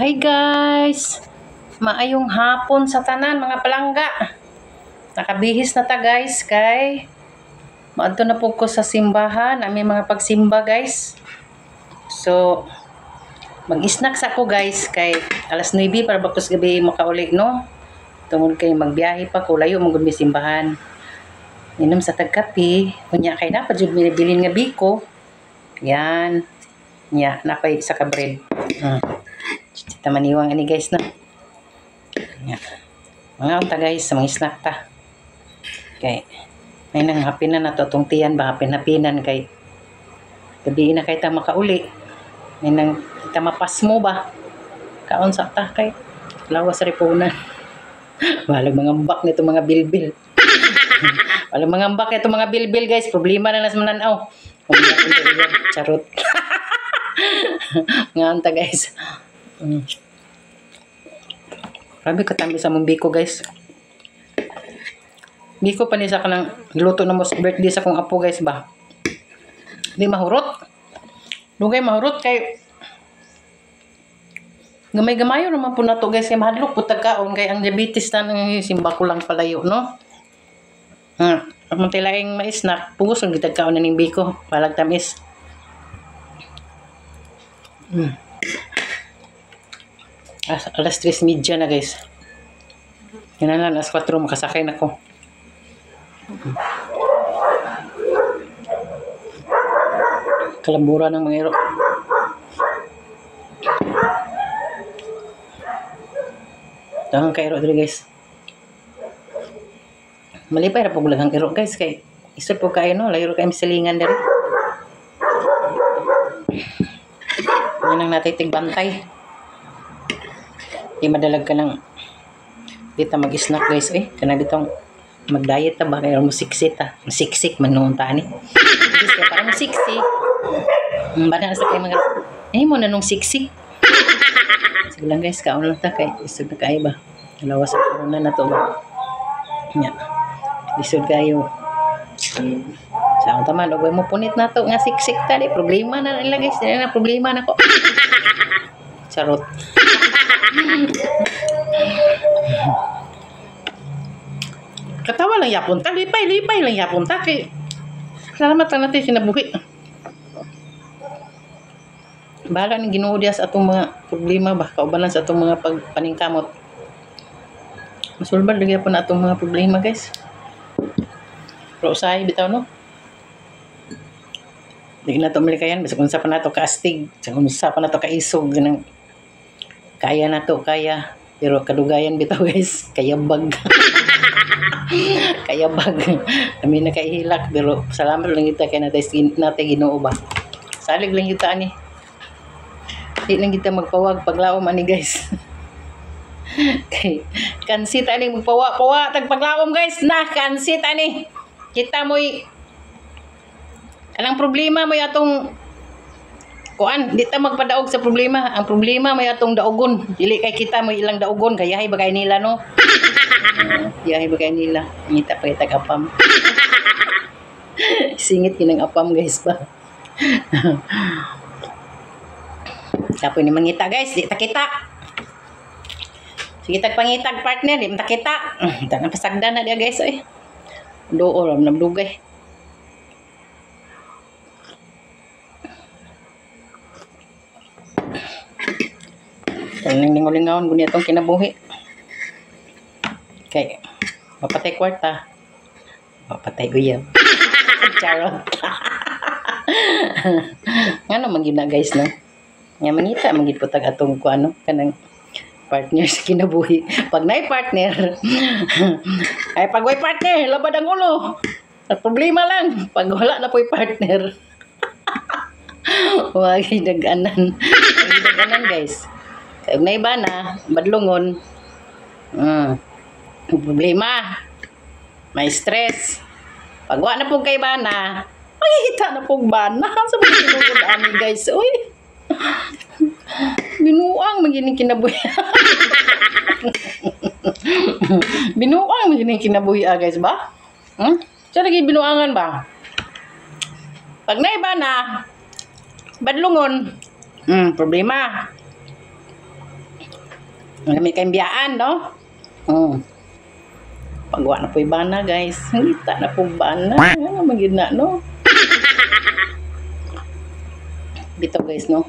Hi guys! Maayong hapon sa tanan mga palangga. Nakabihis na ta guys kay maadto na po ko sa simbahan, aming mga pagsimba guys. So mag-snacks ako guys kay alas 9 para bakos gabi makauli no. Tungod kay magbiyahe pa ko layo mong mi simbahan. Inom sa tagkape, kunya kay dapat jud bilin nga biko. Yan. Nya napay sa kabred. Kita maniwang ani guys na. Yan. Mga unta guys sa mga snack ta. Kay may nang hapin na nato tong tiyan ba hapin-hapinan kay gabi na kay ta makauli. May nang kita mapas mo ba. Kaon sa ta kay lawas sa ripunan. Walang mga ambak nito mga bilbil. Walang mga ambak nito mga bilbil guys. Problema na nas mananaw. Charot. Nga unta guys. Grabe katambi sa mong biko guys. Biko pa ni sa kanang giluto na mo sa birthday sa kong apo guys ba. Di mahurot. Dugay mahurot kay gamay-gamayo naman po na to guys kay mahadlok po tagkaon kay ang diabetes na nang simba ko lang palayo no. Ang tilaing ma-snack pugos ang gitagkaon na ning biko palag tamis. Alas 3:30 na guys. Yan na alas 4 makasakay na ko. Kalambura ng mga iro. Tangang kairo dali guys. Malipay ra pug lagang iro guys kay isod po kayo no, layo kayo silingan diri. Yan ang natay tigbantay. Di madalag ka lang dito mag-snack guys kana ditong mag-diet ta ba kaya mo siksik ta siksik man noon ta ni guys kaya parang siksik bana sa kay mga mo na nung siksik sige lang guys kaon lang ta kay isod na kayo ba lawas sa corona na to ba nya isod kayo sa tama lugay mo punit na to nga siksik ta di problema na nila guys dili na problema na ko charot. Katawa lang yapon ta, lipay lang yapon ta kay salamat lang natin sinabuhi. Bahala ng Ginoo diya sa atong mga problema ba kaubanan sa atong mga paningkamot. Masulbad lagi po na atong mga problema guys. Pero usahay bitaw no. Di na to malikayan basta kung sa pa nato kaastig, kung sa pa nato kaisog ganang kaya na to kaya pero kadugayan bitaw guys kayabag. Kayabag kami na kahilak pero salamat lang kita kay natay Ginoo ba salig lang kita ani di lang kita magpawag paglaom ani guys. Kay kansit ani magpawa tag paglaom guys na kansit ani kita moy kanang problema mo atong kuan di ta magpadaog sa problema ang problema may atong daogon dili kay kita mo ilang daogon kay yahay bagay nila no. Yahay bagay nila ngita pa itag apam. Singit kinang apam guys ba. Kapoy ni mangita guys di ta kita. Sige tag pangitag partner di ta kita. Ta na pasagdan na dia guys oy. Doo ram namdugay. Talang lingaw-lingawan guni atong kinabuhi. Kay mapatay kwarta. Mapatay uyab. Charot. Ngano man gyud na guys no. Nga mangita man gyud putag atong kuano kanang partner sa kinabuhi. Pag nay partner ay pag way partner labad ang ulo. At problema lang pag wala na po'y partner. Wag daganan. Wag daganan guys. Kaya na iba na, badlungon. Problema. May stress. Pagwa na po kay bana, makikita na po bana. Sa mga sinugod amin guys. Uy. Binuang magining kinabuhi. Binuang magining kinabuhi guys ba? Siya lagi binuangan ba? Pag na iba na, badlungon. Problema. May kaimbiyaan, no? Pagwa na po bana, guys. Ngita na po bana. Ano magid na, no? Bitaw, guys, no?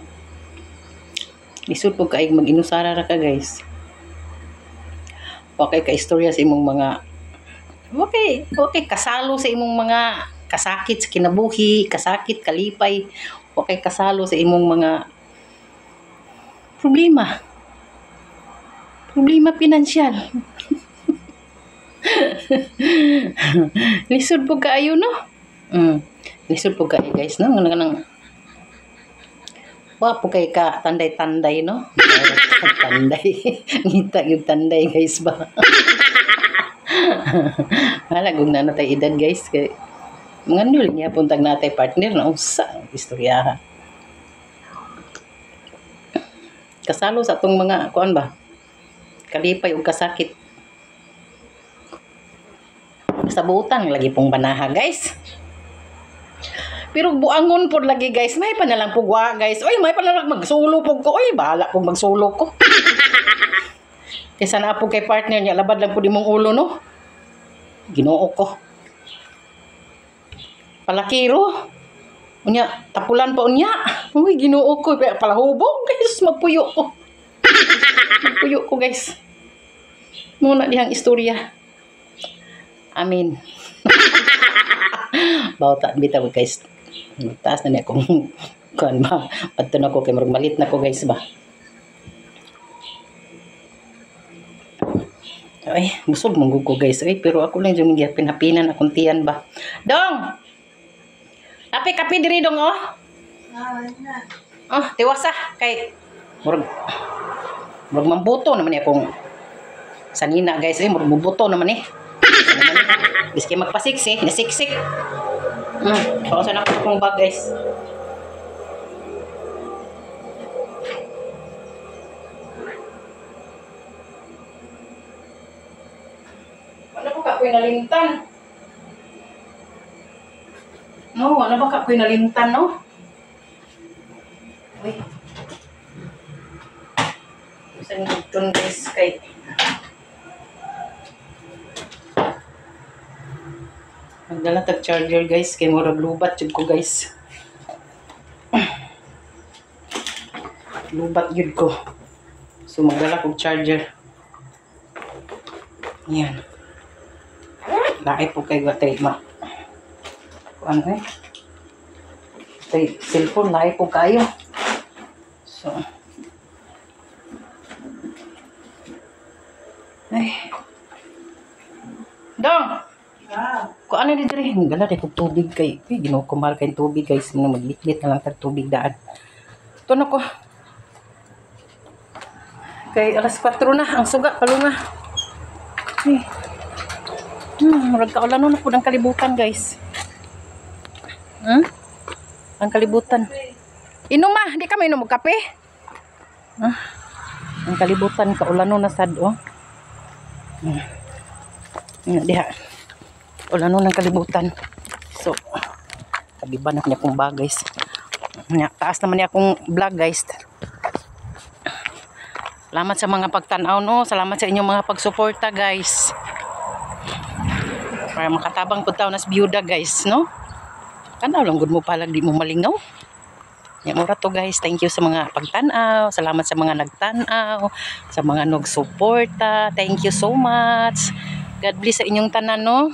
Lisod po kaig mag-inusara ra ka, guys. Okay ka istorya sa imong mga okay kasalo sa imong mga kasakit sa kinabuhi, kasakit, kalipay. Okay kasalo sa imong mga problema. Problema pinansyal. Lisod po kaayo, no? Lisod po kaayo, guys, no? Wa po kay ka tanday-tanday, no? Tanday. Ngita yung tanday, guys, ba? Hala, kung na natay edad, guys. Kay mga nul niya puntag natay partner na usa istorya. Kasalo sa tong mga kuan ba? Kalipay ug kasakit. Sa butang lagi pong banaha, guys. Pero buangon po lagi, guys. May pa na lang pugwa, guys. Oy, may pa na lang magsulo po ko. Oy, bahala kung magsulo ko. Kaysa na po kay partner niya, labad lang po di mong ulo, no? Ginoo ko. Palakiro. Unya, tapulan pa unya. Uy, ginoo ko. Palahubog, guys. Magpuyo ko. Magpuyo ko, guys. Muna dihang istorya. Amin. Bawta, bitaw, guys. Taas na niya kung kuan ba. Padto na ko kay malit na ko, guys, ba. Ay, busog mong ko, guys. Ay, pero ako lang yung pinapinan akong tiyan ba. Dong! Kapi diri, dong, oh. Oh, tiwasa. Kay murag mambuto naman niya kung sanina, guys. Ay, murag mambuto naman eh. Biski magpasiksik, nasiksik. Pausan ako akong bag, guys. Ano ba ka ko'y nalimtan? No, ano ba ka ko'y nalimtan, no? Uy. Isang gudton, guys, kay magdala tag charger, guys, kay murag lubat jud ko, guys. Lubat jud ko. So magdala kog charger. Yan. Lahi po kay gatay ma. Ano eh? Tay cellphone lahi po kayo. So. Ay. Dong. Kung ano di diri, gala di kog tubig kay Ginoo ko mahal kay tubig, guys. Muna magliklit na lang tag tubig daan. Ito na ko. Kay alas 4 na ang suga palunga. Ay. Murag kaulan na po ng kalibutan, guys. Ang kalibutan. Inom ma, di ka mainom og kape? Ang kalibutan kaulan na sad, oh. Diha. Ulan ng kalibutan. So, kabiban ako niya kong bag, guys. Taas naman niya akong vlog, guys. Salamat sa mga pagtanaw, no? Salamat sa inyong mga pagsuporta, guys. Para makatabang po tao nas biyuda, guys, no? Kanaw lang, good mo palag, di mo malingaw. Yan mura to, guys. Thank you sa mga pagtanaw. Salamat sa mga nagtanaw. Sa mga nagsuporta. Thank you so much. God bless sa inyong tanan, no?